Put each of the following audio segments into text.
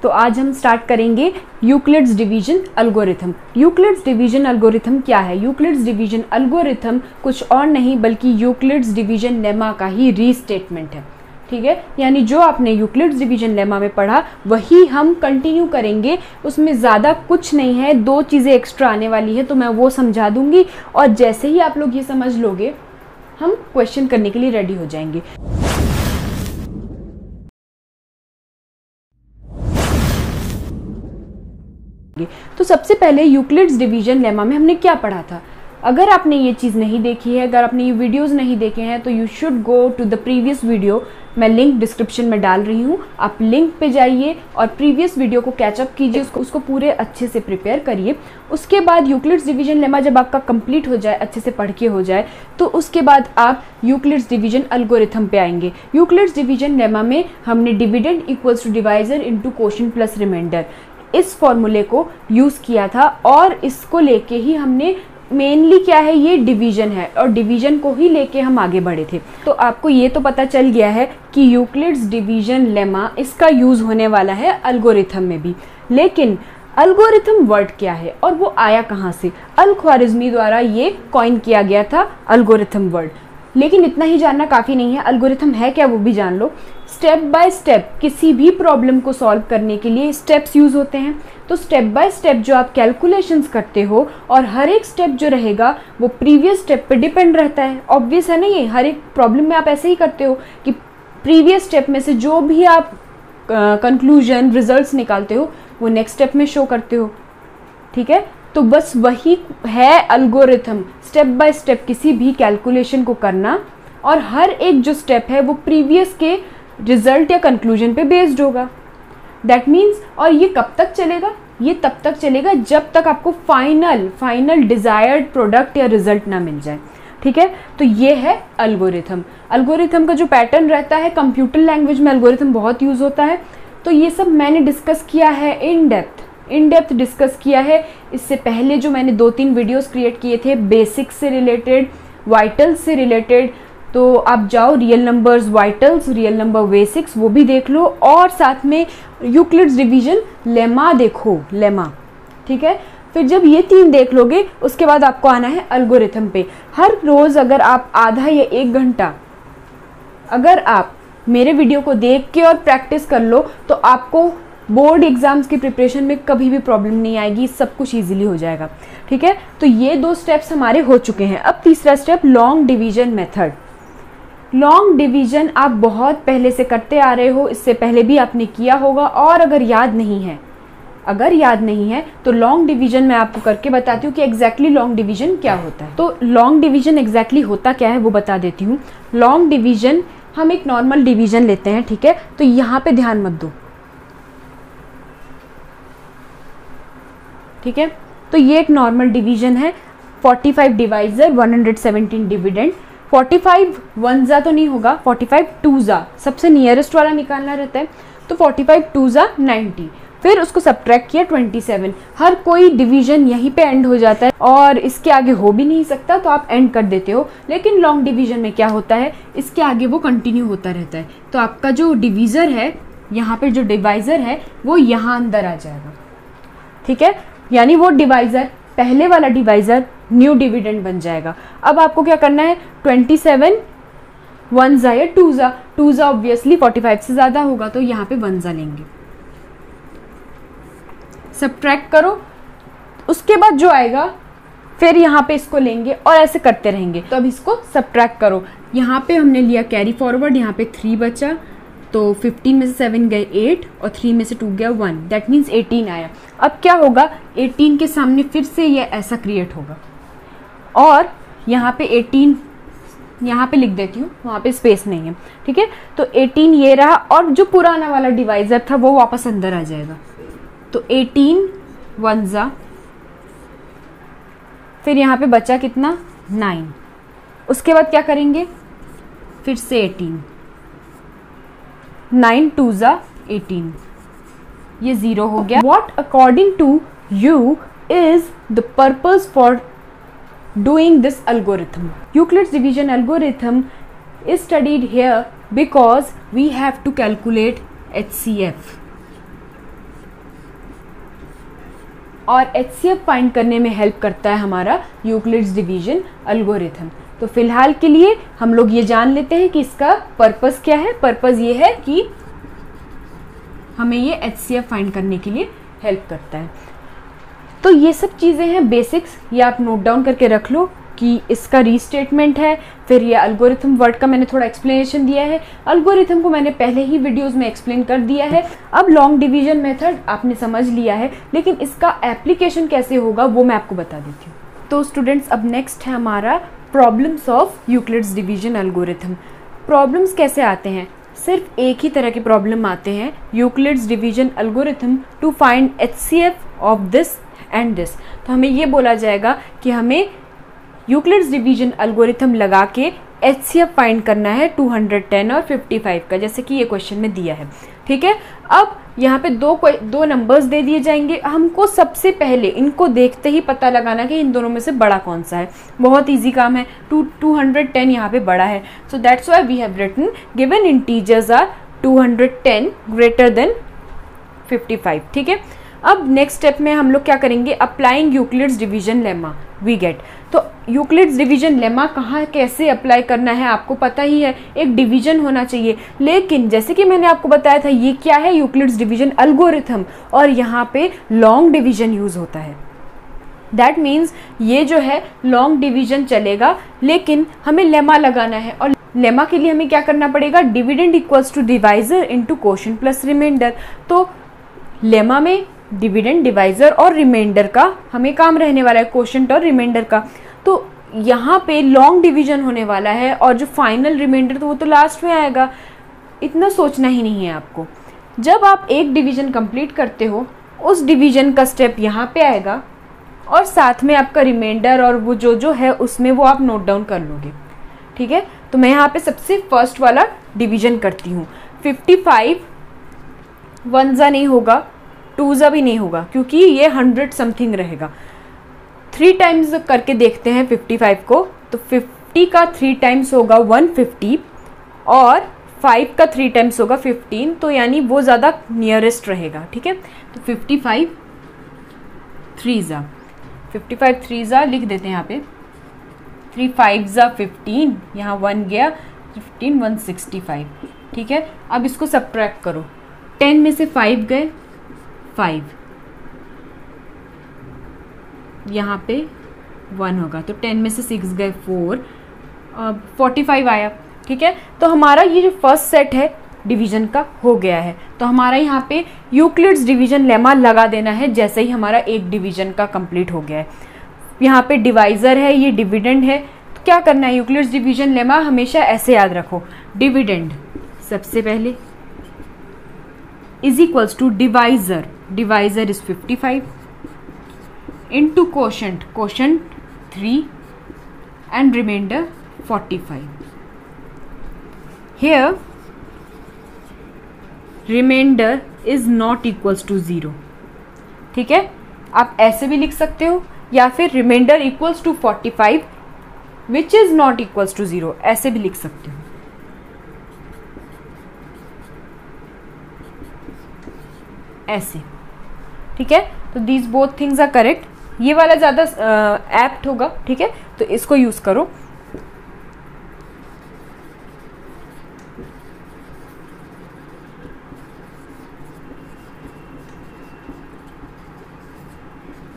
तो आज हम स्टार्ट करेंगे Euclid's division algorithm. Euclid's division algorithm क्या है? यूक्लिड्स डिवीजन एल्गोरिथम कुछ और नहीं बल्कि यूक्लिड्स डिवीजन लेमा का ही रीस्टेटमेंट है। ठीक है, यानी जो आपने यूक्लिड्स डिवीजन लेमा में पढ़ा वही हम कंटिन्यू करेंगे, उसमें ज़्यादा कुछ नहीं है, 2 चीज़ें एक्स्ट्रा आने वाली है तो मैं वो समझा दूंगी और जैसे ही आप लोग ये समझ लोगे हम क्वेश्चन करने के लिए रेडी हो जाएंगे। तो सबसे पहले यूक्लिड्स डिवीजन लेमा में हमने क्या पढ़ा था? अगर आपने ये चीज़ नहीं देखी है, अगर आपने ये वीडियोस नहीं देखे हैं तो you should go to the previous video. मैं लिंक डिस्क्रिप्शन में डाल रही हूँ, आप लिंक पे जाइए और प्रीवियस वीडियो को कैचअप कीजिए, उसको पूरे अच्छे से प्रिपेयर करिए। उसके बाद यूक्लिड्स डिवीजन लेमा जब आपका कंप्लीट हो जाए, अच्छे से पढ़ के हो जाए, तो उसके बाद आप यूक्लिड्स डिवीजन एल्गोरिथम पे आएंगे। यूक्लिड्स डिवीजन लेमा में हमने dividend equals to divisor into quotient plus remainder इस फॉर्मूले को यूज़ किया था और इसको लेके ही हमने मेनली क्या है, ये डिवीजन है और डिवीजन को ही लेके हम आगे बढ़े थे। तो आपको ये तो पता चल गया है कि यूक्लिड्स डिवीजन लेमा इसका यूज़ होने वाला है एल्गोरिथम में भी। लेकिन एल्गोरिथम वर्ड क्या है और वो आया कहाँ से? अल-ख्वारिज़मी द्वारा ये कॉइन किया गया था एल्गोरिथम वर्ड। लेकिन इतना ही जानना काफ़ी नहीं है, एल्गोरिथम है क्या वो भी जान लो। स्टेप बाय स्टेप किसी भी प्रॉब्लम को सॉल्व करने के लिए स्टेप्स यूज़ होते हैं। तो स्टेप बाय स्टेप जो आप कैलकुलेशंस करते हो और हर एक स्टेप जो रहेगा वो प्रीवियस स्टेप पे डिपेंड रहता है। ऑब्वियस है ना, ये हर एक प्रॉब्लम में आप ऐसे ही करते हो कि प्रीवियस स्टेप में से जो भी आप कंक्लूजन रिजल्ट्स निकालते हो वो नेक्स्ट स्टेप में शो करते हो। ठीक है, तो बस वही है एल्गोरिथम, स्टेप बाय स्टेप किसी भी कैलकुलेशन को करना और हर एक जो स्टेप है वो प्रीवियस के रिजल्ट या कंक्लूजन पे बेस्ड होगा। दैट मीन्स, और ये कब तक चलेगा? ये तब तक चलेगा जब तक आपको फाइनल डिजायर्ड प्रोडक्ट या रिजल्ट ना मिल जाए। ठीक है, तो ये है एल्गोरिथम। एल्गोरिथम का जो पैटर्न रहता है, कंप्यूटर लैंग्वेज में एल्गोरिथम बहुत यूज होता है। तो ये सब मैंने डिस्कस किया है इन डेप्थ डिस्कस किया है। इससे पहले जो मैंने 2-3 वीडियोस क्रिएट किए थे बेसिक्स से रिलेटेड, वाइटल्स से रिलेटेड, तो आप जाओ real numbers vitals, real number basics, वो भी देख लो और साथ में यूक्लिड्स डिवीजन लेमा देखो, लेमा। ठीक है, फिर जब ये 3 देख लोगे उसके बाद आपको आना है एल्गोरिथम पे। हर रोज़ अगर आप आधा या 1 घंटा अगर आप मेरे वीडियो को देख के और प्रैक्टिस कर लो तो आपको बोर्ड एग्जाम्स की प्रिपरेशन में कभी भी प्रॉब्लम नहीं आएगी, सब कुछ इजीली हो जाएगा। ठीक है, तो ये 2 स्टेप्स हमारे हो चुके हैं। अब तीसरा step long division method. Long division आप बहुत पहले से करते आ रहे हो, इससे पहले भी आपने किया होगा और अगर याद नहीं है तो लॉन्ग डिवीजन मैं आपको करके बताती हूँ कि एग्जैक्टली लॉन्ग डिवीजन क्या होता है। तो लॉन्ग डिवीजन एग्जैक्टली होता क्या है वो बता देती हूँ। लॉन्ग डिवीजन, हम एक नॉर्मल डिवीजन लेते हैं। ठीक है, तो यहाँ पे ध्यान मत दो। ठीक है, तो ये एक नॉर्मल डिवीजन है। 45 डिवाइजर, 117 डिविडेंड। 45 1 तो नहीं होगा, 45 2 सबसे नियरेस्ट वाला निकालना रहता है। तो 45 2 90, फिर उसको सब्ट्रैक्ट किया 27। हर कोई डिवीजन यहीं पे एंड हो जाता है और इसके आगे हो भी नहीं सकता तो आप एंड कर देते हो। लेकिन लॉन्ग डिवीजन में क्या होता है, इसके आगे वो कंटिन्यू होता रहता है। तो आपका जो डिवीजर है, यहाँ पे जो डिवाइजर है वो यहाँ अंदर आ जाएगा। ठीक है, यानी वो डिवाइजर, पहले वाला डिवाइजर न्यू डिविडेंड बन जाएगा। अब आपको क्या करना है, 27 1 या 2 ऑब्वियसली 45 से ज़्यादा होगा तो यहाँ पे 1 लेंगे, सब्ट्रैक्ट करो। उसके बाद जो आएगा फिर यहाँ पे इसको लेंगे और ऐसे करते रहेंगे। तो अब इसको सब्ट्रैक्ट करो। यहाँ पे हमने लिया कैरी फॉरवर्ड, यहाँ पे 3 बचा, तो 15 में से 7 गए 8 और 3 में से 2 गया 1, दैट मीन्स 18 आया। अब क्या होगा, 18 के सामने फिर से ये ऐसा क्रिएट होगा और यहाँ पे 18 यहाँ पे लिख देती हूँ, वहाँ पे स्पेस नहीं है। ठीक है, तो 18 ये रहा और जो पुराना वाला डिवाइजर था वो वापस अंदर आ जाएगा। तो 18 1 फिर यहाँ पे बचा कितना, 9। उसके बाद क्या करेंगे, फिर से 18, 9 2 18, ये 0 हो गया। What according to you is the purpose for doing this algorithm? Euclid's division algorithm is studied here because we have to calculate HCF. और HCF फाइंड करने में हेल्प करता है हमारा यूक्लिड्स डिवीजन एल्गोरिथम। तो फिलहाल के लिए हम लोग ये जान लेते हैं कि इसका पर्पस क्या है। पर्पस ये है कि हमें ये HCF फाइंड करने के लिए हेल्प करता है। तो ये सब चीज़ें हैं बेसिक्स, ये आप नोट डाउन करके रख लो कि इसका रीस्टेटमेंट है। फिर ये एल्गोरिथम वर्ड का मैंने थोड़ा एक्सप्लेनेशन दिया है। एल्गोरिथम को मैंने पहले ही वीडियोस में एक्सप्लेन कर दिया है। अब लॉन्ग डिवीजन मेथड आपने समझ लिया है, लेकिन इसका एप्लीकेशन कैसे होगा वो मैं आपको बता देती हूँ। तो स्टूडेंट्स, अब नेक्स्ट है हमारा problems of Euclid's division algorithm. Problems कैसे आते हैं? सिर्फ एक ही तरह के प्रॉब्लम आते हैं, Euclid's division algorithm to find HCF of this and this. तो हमें ये बोला जाएगा कि हमें यूक्लिड्स डिवीजन एल्गोरिथम लगा के HCF फाइंड करना है 210 और 55 का, जैसे कि ये क्वेश्चन में दिया है। ठीक है, अब यहाँ पे दो नंबर्स दे दिए जाएंगे। हमको सबसे पहले इनको देखते ही पता लगाना कि इन दोनों में से बड़ा कौन सा है। बहुत इजी काम है। 210 यहाँ पे बड़ा है, so that's why we have written given integers are 210 greater than 55। ठीक है, अब नेक्स्ट स्टेप में हम लोग क्या करेंगे? Applying Euclid's division lemma we get. तो यूक्लिड्स डिवीजन लेमा कहाँ कैसे अप्लाई करना है आपको पता ही है, एक डिवीजन होना चाहिए। लेकिन जैसे कि मैंने आपको बताया था, ये क्या है? यूक्लिड्स डिवीजन एल्गोरिथम, और यहाँ पे लॉन्ग डिवीजन यूज होता है। दैट मीन्स ये जो है लॉन्ग डिवीजन चलेगा, लेकिन हमें लेमा लगाना है। और लेमा के लिए हमें क्या करना पड़ेगा? Dividend equals to divisor into quotient plus remainder. तो लेमा में डिविडेंड, डिवाइजर और रिमाइंडर का हमें काम रहने वाला है, क्वोशंट और रिमाइंडर का। तो यहाँ पे लॉन्ग डिवीजन होने वाला है, और जो फाइनल रिमाइंडर तो वो तो लास्ट में आएगा। इतना सोचना ही नहीं है आपको। जब आप एक डिवीजन कंप्लीट करते हो, उस डिवीजन का स्टेप यहाँ पे आएगा, और साथ में आपका रिमाइंडर और वो जो है उसमें वो आप नोट डाउन कर लोगे। ठीक है, तो मैं यहाँ पे सबसे फर्स्ट वाला डिवीजन करती हूँ। 55 1 जा नहीं होगा, 2 जा भी नहीं होगा, क्योंकि ये 100 समथिंग रहेगा। 3 टाइम्स करके देखते हैं 55 को। तो 50 का 3 टाइम्स होगा 150, और 5 का 3 टाइम्स होगा 15, तो यानी वो ज़्यादा नियरेस्ट रहेगा। ठीक है, तो 55 3 जा लिख देते हैं यहाँ पे। 3 5 जा 15, यहाँ 1 गया, 15 165। ठीक है, अब इसको सब्ट्रैक्ट करो। 10 में से 5 गए, 5, यहाँ पे 1 होगा, तो 10 में से 6 गए 4, अब 45 आया। ठीक है, तो हमारा ये जो फर्स्ट सेट है डिवीजन का हो गया है। तो हमारा यहाँ पे यूक्लिड्स डिवीजन लेमा लगा देना है, जैसे ही हमारा एक डिवीजन का कंप्लीट हो गया है। यहाँ पे डिवाइजर है, ये डिविडेंड है। तो क्या करना है? यूक्लिड्स डिवीजन लेमा हमेशा ऐसे याद रखो, डिविडेंड सबसे पहले is equals to divisor, divisor is 55 into quotient 3 and remainder 45. Here remainder is not equals to 0. ठीक है, आप ऐसे भी लिख सकते हो, या फिर remainder equals to 45 which is not equals to 0, ऐसे भी लिख सकते हो। ऐसे, ठीक है, तो these both things are correct। ये वाला ज़्यादा एप्ट होगा। ठीक है, तो इसको यूज़ करो।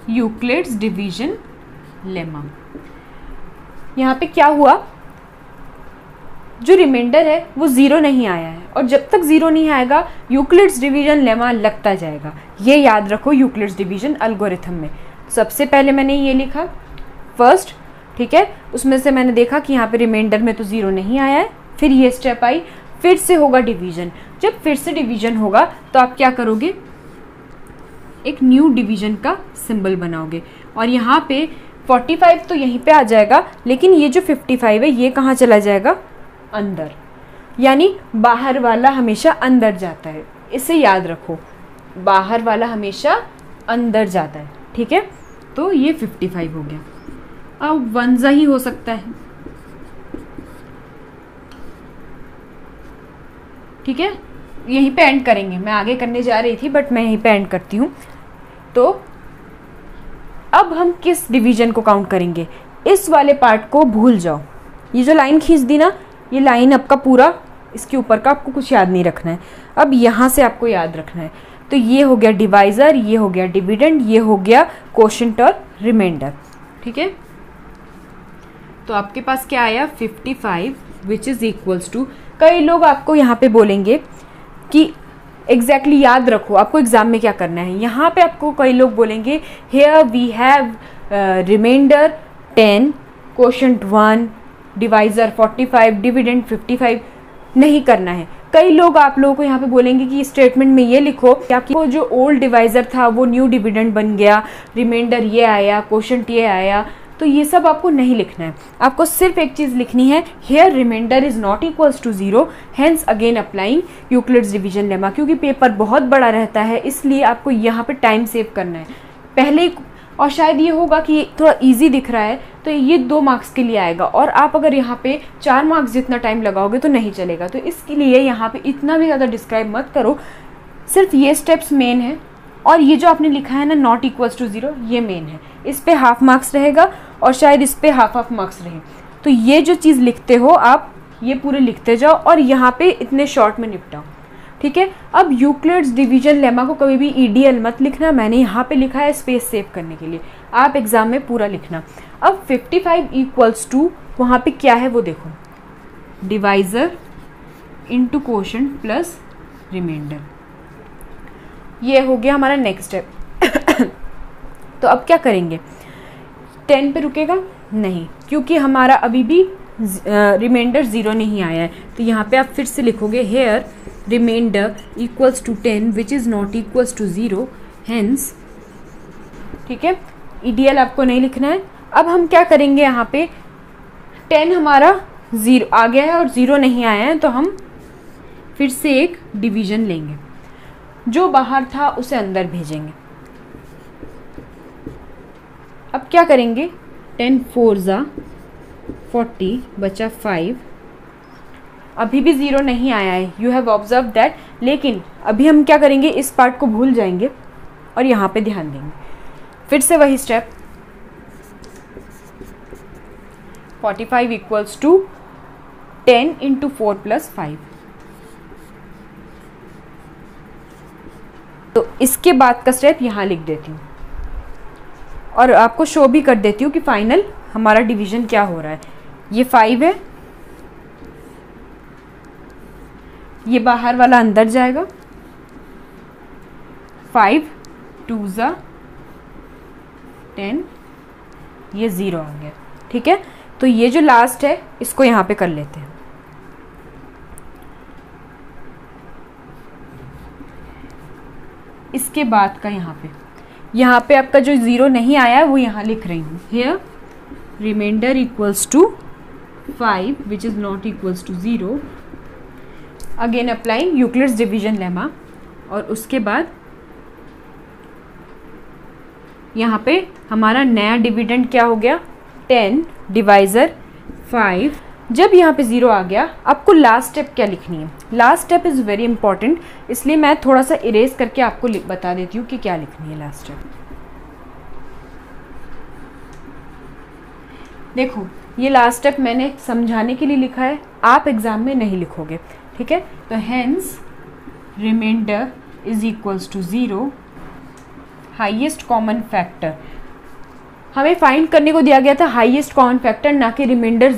Euclid's division lemma. यहाँ पे क्या हुआ? जो रिमाइंडर है वो 0 नहीं आया है, और जब तक 0 नहीं आएगा यूक्लिड्स डिवीजन लेमा लगता जाएगा। ये याद रखो यूक्लिड्स डिवीजन एल्गोरिथम में। सबसे पहले मैंने ये लिखा फर्स्ट, ठीक है, उसमें से मैंने देखा कि यहाँ पे रिमाइंडर में तो 0 नहीं आया है। फिर ये स्टेप आई, फिर से होगा डिवीजन। जब फिर से डिवीजन होगा तो आप क्या करोगे? एक न्यू डिवीजन का सिंबल बनाओगे, और यहाँ पे 45 तो यहीं पे आ जाएगा, लेकिन ये जो 55 है ये कहाँ चला जाएगा? अंदर, यानी बाहर वाला हमेशा अंदर जाता है। इसे याद रखो, बाहर वाला हमेशा अंदर जाता है। ठीक है, तो ये 55 हो गया। अब 1 ही हो सकता है। ठीक है, यहीं पे एंड करेंगे। मैं आगे करने जा रही थी बट मैं यहीं पे एंड करती हूँ। तो अब हम किस डिवीजन को काउंट करेंगे, इस वाले पार्ट को भूल जाओ। ये जो लाइन खींच दी ना, ये लाइन आपका पूरा, इसके ऊपर का आपको कुछ याद नहीं रखना है। अब यहाँ से आपको याद रखना है। तो ये हो गया डिवाइज़र, ये हो गया डिविडेंड, ये हो गया कोशेंट और रिमाइंडर। ठीक है, तो आपके पास क्या आया 55 विच इज़ इक्वल्स टू, कई लोग आपको यहाँ पे बोलेंगे कि एग्जैक्टली याद रखो आपको एग्जाम में क्या करना है। यहाँ पे आपको कई लोग बोलेंगे here we have remainder 10, quotient 1, divisor 45, dividend 55। नहीं करना है। कई लोग आप लोगों को यहाँ पे बोलेंगे कि स्टेटमेंट में ये लिखो कि आपको जो ओल्ड डिवाइज़र था वो न्यू डिविडेंड बन गया, रिमाइंडर ये आया, कोशेंट ये आया। तो ये सब आपको नहीं लिखना है। आपको सिर्फ एक चीज़ लिखनी है, here remainder is not equals to 0, hence again applying Euclid's division lemma. क्योंकि पेपर बहुत बड़ा रहता है, इसलिए आपको यहाँ पे टाइम सेव करना है पहले। और शायद ये होगा कि थोड़ा इजी दिख रहा है, तो ये 2 मार्क्स के लिए आएगा, और आप अगर यहाँ पे 4 मार्क्स जितना टाइम लगाओगे तो नहीं चलेगा। तो इसके लिए यहाँ पे इतना भी ज़्यादा डिस्क्राइब मत करो, सिर्फ ये स्टेप्स मेन है। और ये जो आपने लिखा है ना नॉट इक्वल्स टू 0, ये मेन है। इस पे हाफ मार्क्स रहेगा और शायद इस पे हाफ मार्क्स रहे। तो ये जो चीज़ लिखते हो आप, ये पूरे लिखते जाओ और यहाँ पे इतने शॉर्ट में निपटाओ। ठीक है, अब यूक्लिड्स डिवीजन लेमा को कभी भी EDL मत लिखना, मैंने यहाँ पे लिखा है स्पेस सेव करने के लिए, आप एग्जाम में पूरा लिखना। अब 55 इक्वल्स टू वहाँ पे क्या है वो देखो, divisor into quotient plus remainder. ये हो गया हमारा नेक्स्ट स्टेप। तो अब क्या करेंगे, 10 पे रुकेगा नहीं, क्योंकि हमारा अभी भी रिमाइंडर 0 नहीं आया है। तो यहाँ पे आप फिर से लिखोगे here remainder equals to 10 which is not equals to 0, hence. ठीक है, EDL आपको नहीं लिखना है। अब हम क्या करेंगे, यहाँ पे 10 हमारा 0 आ गया है और 0 नहीं आया है, तो हम फिर से एक डिवीजन लेंगे, जो बाहर था उसे अंदर भेजेंगे। अब क्या करेंगे, 10 4 ज़ा 40 बचा 5। अभी भी 0 नहीं आया है, यू हैव ऑब्जर्व दैट। लेकिन अभी हम क्या करेंगे, इस पार्ट को भूल जाएंगे और यहाँ पे ध्यान देंगे। फिर से वही step, 45 equals to 10 into 4 plus 5। तो इसके बाद का स्टेप यहाँ लिख देती हूँ और आपको शो भी कर देती हूँ कि फाइनल हमारा डिवीजन क्या हो रहा है। ये 5 है, ये बाहर वाला अंदर जाएगा, 5 2 ज़ा 10, ये 0 आ गया। ठीक है, तो ये जो लास्ट है इसको यहाँ पे कर लेते हैं। इसके बाद का यहाँ पे आपका जो 0 नहीं आया है वो यहाँ लिख रही हूँ, here remainder equals to 5 which is not equals to 0, again applying Euclid's division lemma. और उसके बाद यहाँ पे हमारा नया डिविडेंड क्या हो गया, 10 डिवाइज़र 5। जब यहाँ पे 0 आ गया, आपको लास्ट स्टेप क्या लिखनी है। Last step is very important, इसलिए मैं थोड़ा सा इरेज करके आपको बता देती हूँ कि क्या लिखनी है लास्ट स्टेप। देखो, ये लास्ट स्टेप मैंने समझाने के लिए लिखा है, आप एग्जाम में नहीं लिखोगे। ठीक है, तो hence remainder is equals to 0, highest common factor. हमें फाइंड करने को दिया गया था हाईएस्ट कॉमन फैक्टर, ना कि रिमाइंडर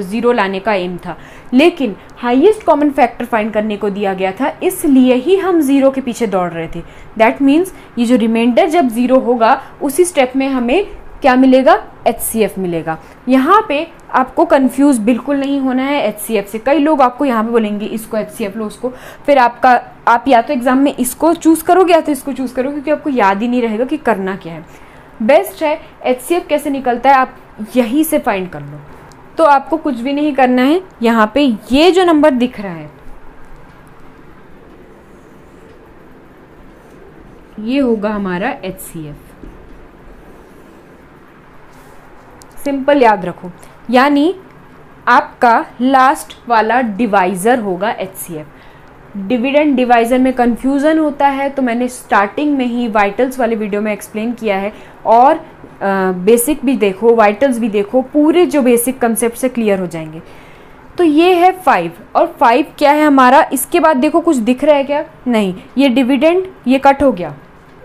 0 लाने का एम था। लेकिन हाईएस्ट कॉमन फैक्टर फाइंड करने को दिया गया था, इसलिए ही हम 0 के पीछे दौड़ रहे थे। दैट मीन्स ये जो रिमाइंडर जब 0 होगा उसी स्टेप में हमें क्या मिलेगा, HCF मिलेगा। यहाँ पे आपको कंफ्यूज बिल्कुल नहीं होना है HCF से। कई लोग आपको यहाँ पे बोलेंगे इसको HCF लो, उसको, फिर आप या तो एग्जाम में इसको चूज़ करोगे या तो इसको चूज़ करोगे, क्योंकि आपको याद ही नहीं रहेगा कि करना क्या है। बेस्ट है HCF कैसे निकलता है आप यहीं से फाइंड कर लो। तो आपको कुछ भी नहीं करना है, यहाँ पे ये जो नंबर दिख रहा है ये होगा हमारा HCF। सिंपल याद रखो, यानी आपका लास्ट वाला डिवाइज़र होगा HCF। डिविडेंड डिवाइज़र में कंफ्यूजन होता है, तो मैंने स्टार्टिंग में ही वाइटल्स वाले वीडियो में एक्सप्लेन किया है। और बेसिक भी देखो, वाइटल्स भी देखो, पूरे जो बेसिक कंसेप्ट से क्लियर हो जाएंगे। तो ये है 5, और 5 क्या है हमारा, इसके बाद देखो कुछ दिख रहा है क्या, नहीं, ये डिविडेंड ये कट हो गया,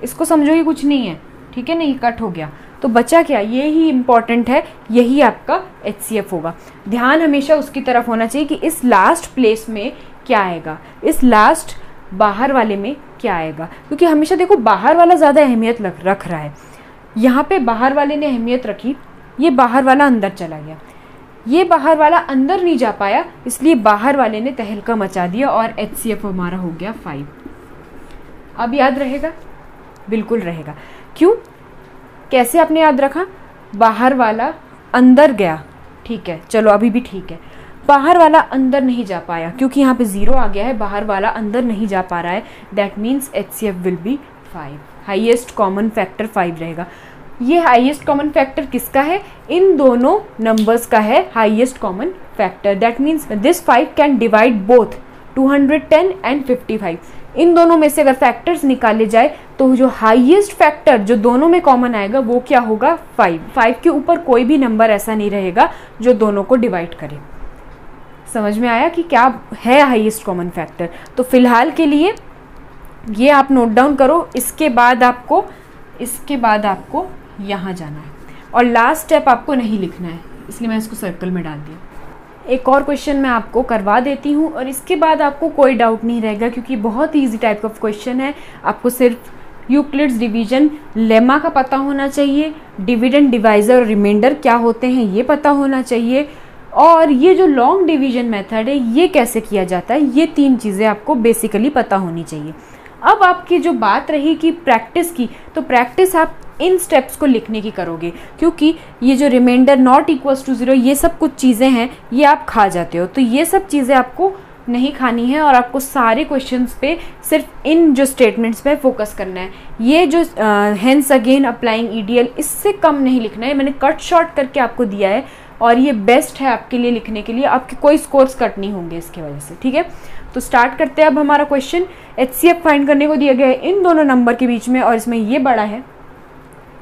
इसको समझो ये कुछ नहीं है, ठीक है ना, ये कट हो गया, तो बचा क्या, ये ही इंपॉर्टेंट है, यही आपका HCF होगा। ध्यान हमेशा उसकी तरफ होना चाहिए कि इस लास्ट प्लेस में क्या आएगा, इस लास्ट बाहर वाले में क्या आएगा, क्योंकि हमेशा देखो बाहर वाला ज़्यादा अहमियत रख रहा है। यहाँ पे बाहर वाले ने अहमियत रखी, ये बाहर वाला अंदर चला गया, ये बाहर वाला अंदर नहीं जा पाया, इसलिए बाहर वाले ने तहलका मचा दिया और HCF हमारा हो गया 5। अब याद रहेगा, बिल्कुल रहेगा। क्यों, कैसे आपने याद रखा, बाहर वाला अंदर गया, ठीक है, चलो अभी भी ठीक है, बाहर वाला अंदर नहीं जा पाया क्योंकि यहाँ पे 0 आ गया है, बाहर वाला अंदर नहीं जा पा रहा है, that means HCF will be 5, highest common factor 5 रहेगा। ये हाईएस्ट कॉमन फैक्टर किसका है, इन दोनों नंबर्स का है highest common factor, that means this 5 can divide both 210 and 55। इन दोनों में से अगर फैक्टर्स निकाले जाए तो जो हाईएस्ट फैक्टर जो दोनों में कॉमन आएगा वो क्या होगा, 5। 5 के ऊपर कोई भी नंबर ऐसा नहीं रहेगा जो दोनों को डिवाइड करे। समझ में आया कि क्या है हाईएस्ट कॉमन फैक्टर। तो फिलहाल के लिए ये आप नोट डाउन करो, इसके बाद आपको यहाँ जाना है और लास्ट स्टेप आपको नहीं लिखना है, इसलिए मैं इसको सर्कल में डाल दिया। एक और क्वेश्चन मैं आपको करवा देती हूँ और इसके बाद आपको कोई डाउट नहीं रहेगा, क्योंकि बहुत ईजी टाइप ऑफ क्वेश्चन है। आपको सिर्फ यूक्लिड्स डिवीजन लेमा का पता होना चाहिए, डिविडेंड डिवाइजर और रिमाइंडर क्या होते हैं ये पता होना चाहिए, और ये जो लॉन्ग डिवीजन मेथड है ये कैसे किया जाता है, ये 3 चीज़ें आपको बेसिकली पता होनी चाहिए। अब आपकी जो बात रही कि प्रैक्टिस की, तो प्रैक्टिस आप इन स्टेप्स को लिखने की करोगे, क्योंकि ये जो रिमाइंडर नॉट इक्वल्स टू 0 ये सब कुछ चीज़ें हैं ये आप खा जाते हो, तो ये सब चीज़ें आपको नहीं खानी है और आपको सारे क्वेश्चंस पे सिर्फ इन जो स्टेटमेंट्स पे फोकस करना है। ये जो हेंस अगेन अप्लाइंग EDL इससे कम नहीं लिखना है, मैंने कट शॉर्ट करके आपको दिया है और ये बेस्ट है आपके लिए लिखने के लिए, आपके कोई स्कोर्स कट नहीं होंगे इसके वजह से, ठीक है। तो स्टार्ट करते हैं। अब हमारा क्वेश्चन HCF फाइंड करने को दिया गया है इन दोनों नंबर के बीच में और इसमें ये बड़ा है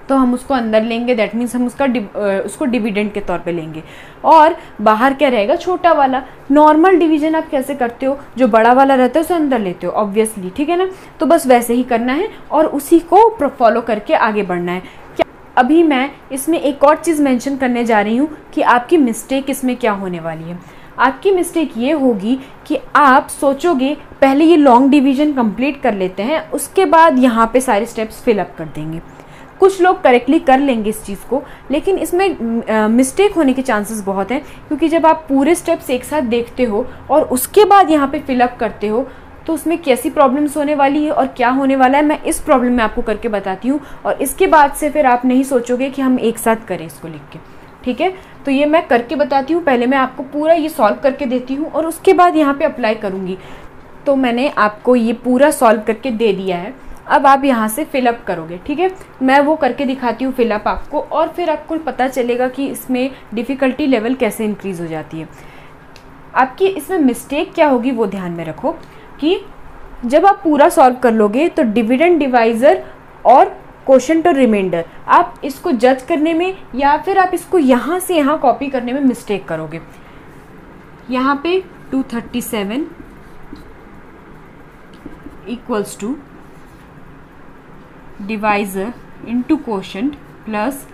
तो हम उसको अंदर लेंगे, दैट मीन्स हम उसको डिविडेंड के तौर पे लेंगे, और बाहर क्या रहेगा, छोटा वाला। नॉर्मल डिवीजन आप कैसे करते हो, जो बड़ा वाला रहता है उसे अंदर लेते हो ऑब्वियसली, ठीक है ना। तो बस वैसे ही करना है और उसी को फॉलो करके आगे बढ़ना है। अभी मैं इसमें एक और चीज़ मेंशन करने जा रही हूँ कि आपकी मिस्टेक इसमें क्या होने वाली है। आपकी मिस्टेक ये होगी कि आप सोचोगे पहले ये लॉन्ग डिवीजन कंप्लीट कर लेते हैं, उसके बाद यहाँ पे सारे स्टेप्स फिलअप कर देंगे। कुछ लोग करेक्टली कर लेंगे इस चीज़ को, लेकिन इसमें मिस्टेक होने के चांसेस बहुत हैं, क्योंकि जब आप पूरे स्टेप्स एक साथ देखते हो और उसके बाद यहाँ पे फिलअप करते हो तो उसमें कैसी प्रॉब्लम्स होने वाली है और क्या होने वाला है, मैं इस प्रॉब्लम में आपको करके बताती हूँ, और इसके बाद से फिर आप नहीं सोचोगे कि हम एक साथ करें इसको लिख के, ठीक है। तो ये मैं करके बताती हूँ, पहले मैं आपको पूरा ये सॉल्व करके देती हूँ और उसके बाद यहाँ पे अप्लाई करूँगी। तो मैंने आपको ये पूरा सॉल्व करके दे दिया है, अब आप यहाँ से फिलअप करोगे, ठीक है। मैं वो करके दिखाती हूँ फिलअप आपको, और फिर आपको पता चलेगा कि इसमें डिफ़िकल्टी लेवल कैसे इंक्रीज़ हो जाती है। आपकी इसमें मिस्टेक क्या होगी वो ध्यान में रखो कि जब आप पूरा सॉल्व कर लोगे तो डिविडेंड डिवाइज़र और क्वोशंट और रिमाइंडर आप इसको जज करने में या फिर आप इसको यहाँ से यहाँ कॉपी करने में मिस्टेक करोगे। यहाँ पे 237 equals to divisor into quotient plus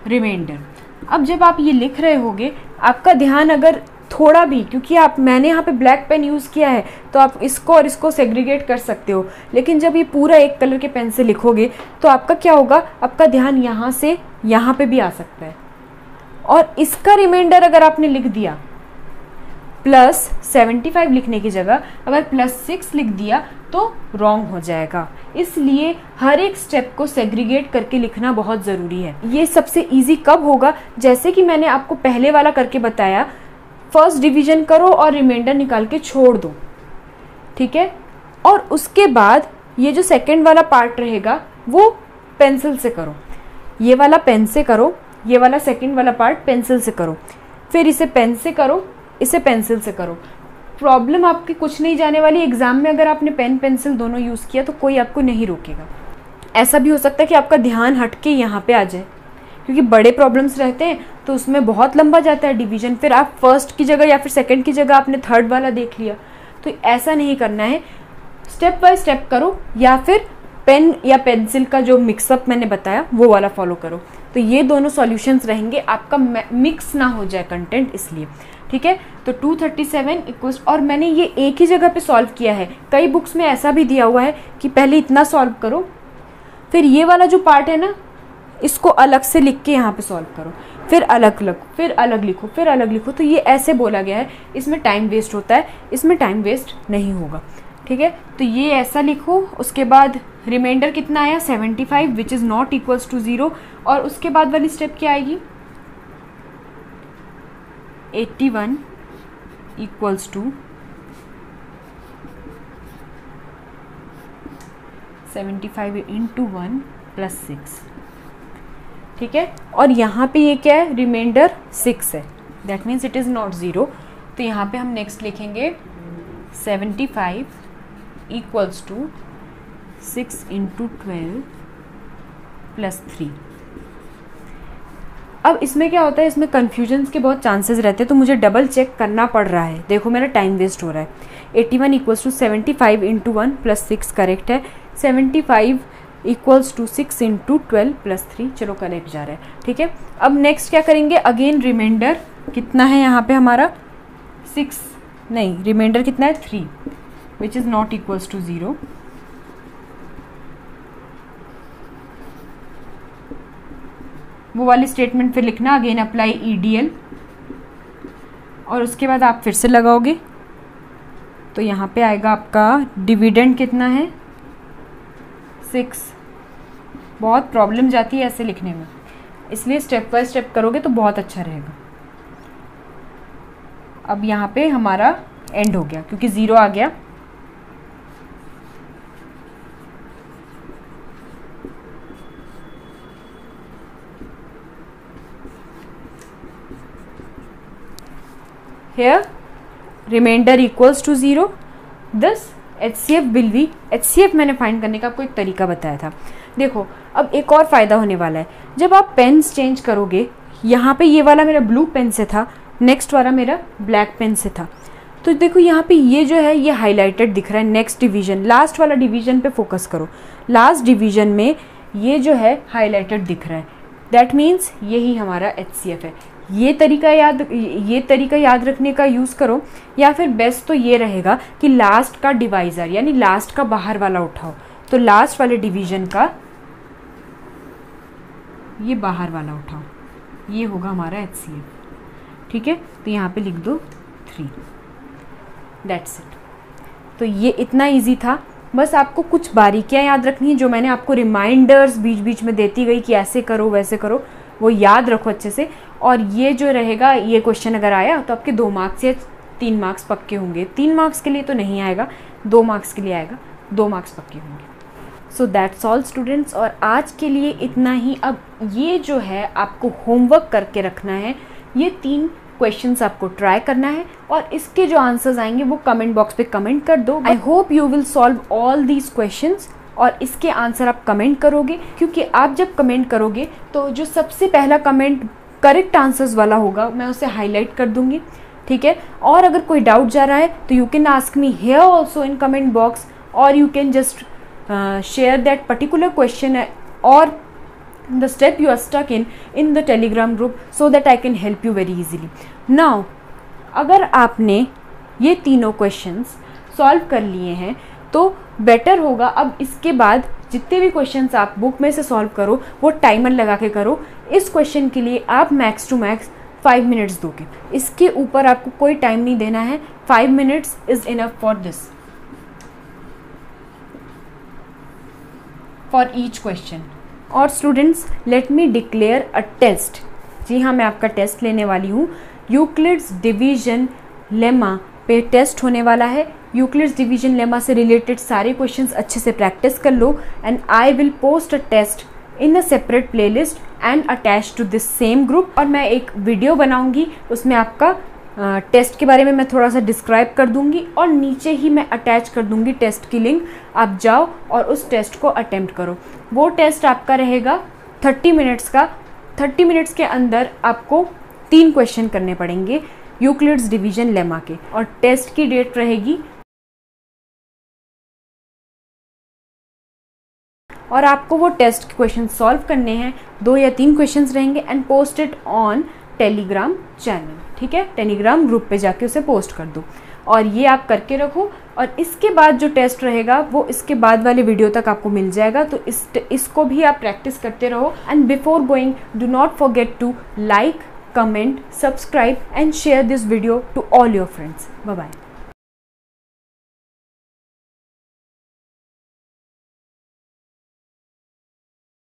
remainder. अब जब आप ये लिख रहे होगे आपका ध्यान अगर थोड़ा भी, क्योंकि मैंने यहाँ पे ब्लैक पेन यूज़ किया है तो आप इसको और इसको सेग्रीगेट कर सकते हो, लेकिन जब ये पूरा एक कलर के पेन से लिखोगे तो आपका क्या होगा, आपका ध्यान यहाँ से यहाँ पे भी आ सकता है। और इसका रिमाइंडर अगर आपने लिख दिया प्लस 75 लिखने की जगह अगर +6 लिख दिया तो रॉन्ग हो जाएगा। इसलिए हर एक स्टेप को सेग्रीगेट करके लिखना बहुत ज़रूरी है। ये सबसे इजी कब होगा, जैसे कि मैंने आपको पहले वाला करके बताया, फर्स्ट डिवीजन करो और रिमाइंडर निकाल के छोड़ दो, ठीक है। और उसके बाद ये जो सेकंड वाला पार्ट रहेगा वो पेंसिल से करो, ये वाला पेन से करो, ये वाला सेकंड वाला पार्ट पेंसिल से करो, फिर इसे पेन से करो, इसे पेंसिल से करो। प्रॉब्लम आपकी कुछ नहीं जाने वाली। एग्जाम में अगर आपने पेन पेंसिल दोनों यूज़ किया तो कोई आपको नहीं रोकेगा। ऐसा भी हो सकता है कि आपका ध्यान हट के यहाँ पे आ जाए, क्योंकि बड़े प्रॉब्लम्स रहते हैं तो उसमें बहुत लंबा जाता है डिवीजन, फिर आप फर्स्ट की जगह या फिर सेकंड की जगह आपने थर्ड वाला देख लिया। तो ऐसा नहीं करना है, स्टेप बाय स्टेप करो, या फिर पेन या पेंसिल का जो मिक्सअप मैंने बताया वो वाला फॉलो करो। तो ये दोनों सॉल्यूशंस रहेंगे, आपका मिक्स ना हो जाए कंटेंट, इसलिए। ठीक है, तो 237 इक्वल्स, और मैंने ये एक ही जगह पे सॉल्व किया है। कई बुक्स में ऐसा भी दिया हुआ है कि पहले इतना सॉल्व करो, फिर ये वाला जो पार्ट है ना इसको अलग से लिख के यहाँ पे सॉल्व करो, फिर अलग अलग, फिर अलग लिखो, फिर अलग लिखो। तो ये ऐसे बोला गया है, इसमें टाइम वेस्ट होता है, इसमें टाइम वेस्ट नहीं होगा। ठीक है, तो ये ऐसा लिखो। उसके बाद रिमाइंडर कितना आया 75 which is not equals to 0, और उसके बाद वाली स्टेप क्या आएगी 81 इक्वल्स टू 75 इंटू 1 प्लस 6। ठीक है, और यहाँ पे ये क्या है, रिमाइंडर 6 है, that means it is not 0। तो यहाँ पे हम नेक्स्ट लिखेंगे 75 इक्वल्स टू 6 इंटू 12 प्लस 3। अब इसमें क्या होता है, इसमें कन्फ्यूजन्स के बहुत चांसेस रहते हैं, तो मुझे डबल चेक करना पड़ रहा है। देखो मेरा टाइम वेस्ट हो रहा है। 81 equals to 75 into 1 plus 6 correct है, 75 इक्वल्स टू 6 इंटू 12 प्लस 3, चलो करेक्ट जा रहा है। ठीक है, अब नेक्स्ट क्या करेंगे, अगेन रिमाइंडर कितना है यहाँ पे हमारा 6, नहीं रिमाइंडर कितना है 3 which is not equals to 0। वो वाली स्टेटमेंट फिर लिखना, अगेन अप्लाई EDL, और उसके बाद आप फिर से लगाओगे तो यहाँ पे आएगा आपका डिविडेंड कितना है 6। बहुत प्रॉब्लम जाती है ऐसे लिखने में, इसलिए स्टेप बाय स्टेप करोगे तो बहुत अच्छा रहेगा। अब यहाँ पे हमारा एंड हो गया क्योंकि 0 आ गया। Here remainder equals to 0, thus HCF will be, HCF मैंने फाइंड करने का आपको एक तरीका बताया था। देखो अब एक और फ़ायदा होने वाला है, जब आप पेन्स चेंज करोगे, यहाँ पे ये वाला मेरा ब्लू पेन से था, नेक्स्ट वाला मेरा ब्लैक पेन से था, तो देखो यहाँ पे ये जो है ये हाईलाइटेड दिख रहा है। नेक्स्ट डिवीजन, लास्ट वाला डिवीजन पे फोकस करो, लास्ट डिवीजन में ये जो है हाईलाइटेड दिख रहा है, दैट मीन्स यही हमारा HCF है। ये तरीका याद रखने का यूज़ करो, या फिर बेस्ट तो ये रहेगा कि लास्ट का डिवाइज़र यानी लास्ट का बाहर वाला उठाओ, तो लास्ट वाले डिवीजन का ये बाहर वाला उठाओ, ये होगा हमारा HCF। ठीक है, तो यहाँ पे लिख दो 3, दैट्स इट। तो ये इतना इजी था, बस आपको कुछ बारीकियाँ याद रखनी है जो मैंने आपको रिमाइंडर्स बीच बीच में देती गई कि ऐसे करो वैसे करो, वो याद रखो अच्छे से। और ये जो रहेगा, ये क्वेश्चन अगर आया तो आपके 2 मार्क्स या 3 मार्क्स पक्के होंगे। 3 मार्क्स के लिए तो नहीं आएगा, 2 मार्क्स के लिए आएगा, 2 मार्क्स पक्के होंगे। सो दैट्स ऑल स्टूडेंट्स, और आज के लिए इतना ही। अब ये जो है आपको होमवर्क करके रखना है, ये 3 क्वेश्चंस आपको ट्राई करना है, और इसके जो आंसर्स आएंगे वो कमेंट बॉक्स पे कमेंट कर दो। I hope you will solve all these questions, और इसके आंसर आप कमेंट करोगे, क्योंकि आप जब कमेंट करोगे तो जो सबसे पहला कमेंट करेक्ट आंसर्स वाला होगा मैं उसे हाईलाइट कर दूंगी। ठीक है, और अगर कोई डाउट जा रहा है तो you can ask me here also in comment box, और you can just share that particular question और the step you are stuck in the telegram group so that I can help you very easily. Now अगर आपने ये तीनों questions solve कर लिए हैं तो बेटर होगा अब इसके बाद जितने भी क्वेश्चंस आप बुक में से सॉल्व करो वो टाइमर लगा के करो। इस क्वेश्चन के लिए आप मैक्स टू मैक्स 5 मिनट्स दोगे, इसके ऊपर आपको कोई टाइम नहीं देना है। 5 minutes is enough for this, for each question. और students let me declare a test. जी हाँ, मैं आपका टेस्ट लेने वाली हूँ। यूक्लिड्स डिवीजन लेमा पे टेस्ट होने वाला है। यूक्लिड्स डिवीजन लेमा से रिलेटेड सारे क्वेश्चंस अच्छे से प्रैक्टिस कर लो, and I will post a test in a separate playlist and attach to this same group. और मैं एक वीडियो बनाऊंगी, उसमें आपका टेस्ट के बारे में मैं थोड़ा सा डिस्क्राइब कर दूंगी, और नीचे ही मैं अटैच कर दूंगी टेस्ट की लिंक। आप जाओ और उस टेस्ट को अटेम्प्ट करो। वो टेस्ट आपका रहेगा 30 मिनट्स का। 30 मिनट्स के अंदर आपको 3 क्वेश्चन करने पड़ेंगे यूक्लिड्स डिवीजन लेमा के, और टेस्ट की डेट रहेगी, और आपको वो टेस्ट क्वेश्चन सॉल्व करने हैं। 2 या 3 क्वेश्चंस रहेंगे and post it on Telegram channel, ठीक है, टेलीग्राम ग्रुप पे जाके उसे पोस्ट कर दो, और ये आप करके रखो। और इसके बाद जो टेस्ट रहेगा वो इसके बाद वाले वीडियो तक आपको मिल जाएगा, तो इसको भी आप प्रैक्टिस करते रहो। And before going, do not forget to like, comment, subscribe and share this video to all your friends. Bye bye.